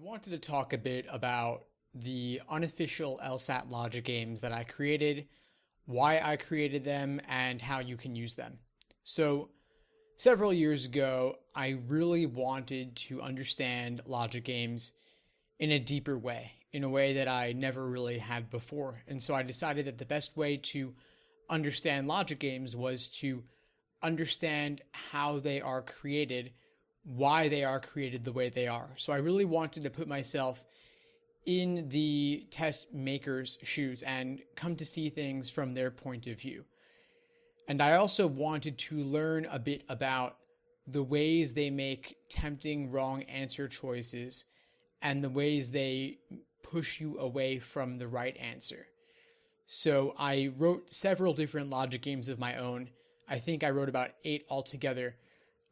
wanted to talk a bit about the unofficial LSAT logic games that I created, why I created them, and how you can use them. So, several years ago, I really wanted to understand logic games in a deeper way, in a way that I never really had before. And so I decided that the best way to understand logic games was to understand how they are created, why they are created the way they are. So I really wanted to put myself in the test maker's shoes and come to see things from their point of view. And I also wanted to learn a bit about the ways they make tempting wrong answer choices and the ways they push you away from the right answer. So I wrote several different logic games of my own. I think I wrote about 8 altogether.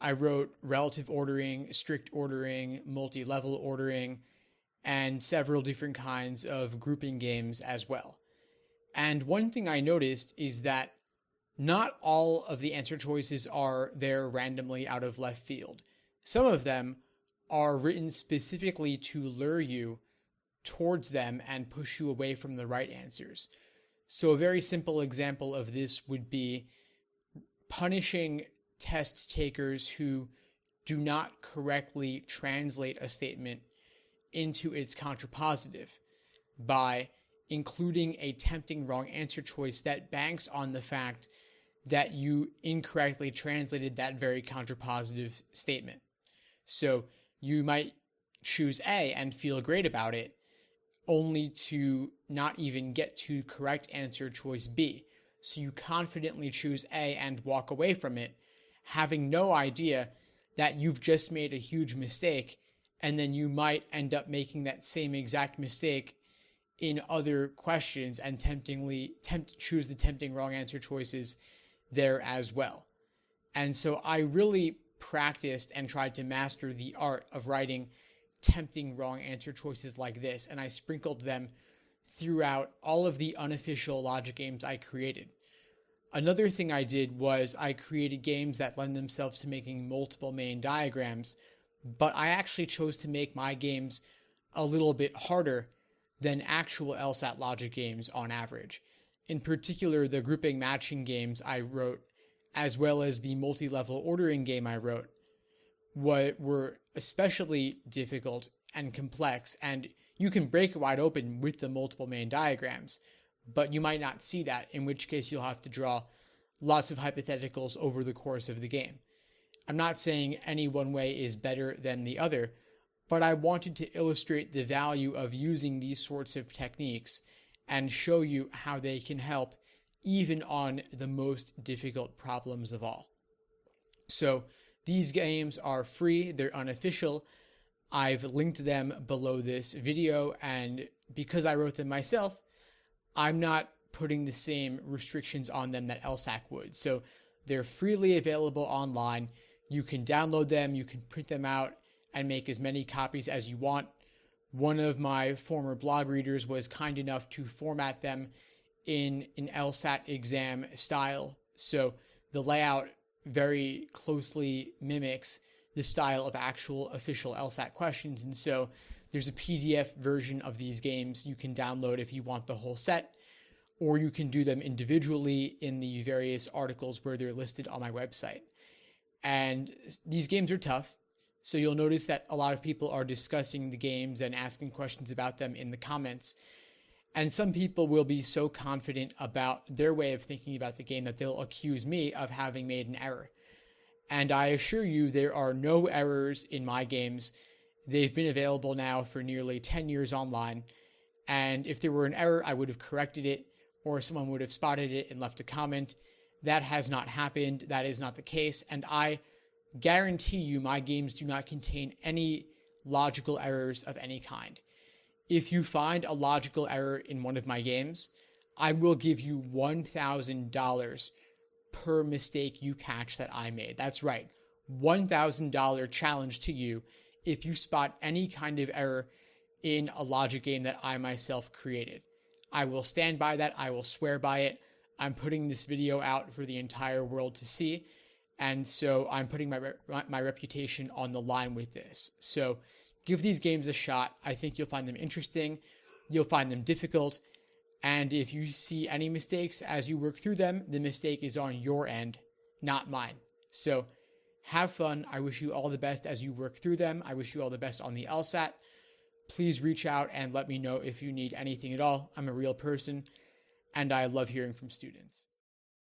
I wrote relative ordering, strict ordering, multi-level ordering, and several different kinds of grouping games as well. And one thing I noticed is that not all of the answer choices are there randomly out of left field. Some of them are written specifically to lure you towards them and push you away from the right answers. So a very simple example of this would be punishing test takers who do not correctly translate a statement into its contrapositive by including a tempting wrong answer choice that banks on the fact that you incorrectly translated that very contrapositive statement. So you might choose A and feel great about it, only to not even get to correct answer choice B. So you confidently choose A and walk away from it, having no idea that you've just made a huge mistake, and then you might end up making that same exact mistake in other questions and choose the tempting wrong answer choices there as well. And so I really practiced and tried to master the art of writing tempting wrong answer choices like this, and I sprinkled them throughout all of the unofficial logic games I created. Another thing I did was I created games that lend themselves to making multiple main diagrams, but I actually chose to make my games a little bit harder than actual LSAT logic games on average. In particular, the grouping matching games I wrote, as well as the multi-level ordering game I wrote, were especially difficult and complex, and you can break it wide open with the multiple main diagrams, but you might not see that, in which case you'll have to draw lots of hypotheticals over the course of the game. I'm not saying any one way is better than the other, but I wanted to illustrate the value of using these sorts of techniques and show you how they can help even on the most difficult problems of all. So these games are free, they're unofficial. I've linked them below this video, and because I wrote them myself, I'm not putting the same restrictions on them that LSAC would. So they're freely available online. You can download them, you can print them out, and make as many copies as you want. One of my former blog readers was kind enough to format them in an LSAT exam style. So the layout very closely mimics the style of actual official LSAT questions. And so there's a PDF version of these games you can download if you want the whole set, or you can do them individually in the various articles where they're listed on my website. And these games are tough. So you'll notice that a lot of people are discussing the games and asking questions about them in the comments. And some people will be so confident about their way of thinking about the game that they'll accuse me of having made an error. And I assure you there are no errors in my games. They've been available now for nearly 10 years online. And if there were an error, I would have corrected it, or someone would have spotted it and left a comment. That has not happened. That is not the case. And I guarantee you my games do not contain any logical errors of any kind. If you find a logical error in one of my games, I will give you $1,000 per mistake you catch that I made. That's right, $1,000 challenge to you if you spot any kind of error in a logic game that I myself created. I will stand by that. I will swear by it. I'm putting this video out for the entire world to see. And so I'm putting my reputation on the line with this. So Give these games a shot. I think you'll find them interesting. You'll find them difficult. And if you see any mistakes as you work through them, the mistake is on your end, not mine. So have fun. I wish you all the best as you work through them. I wish you all the best on the LSAT. Please reach out and let me know if you need anything at all. I'm a real person, and I love hearing from students.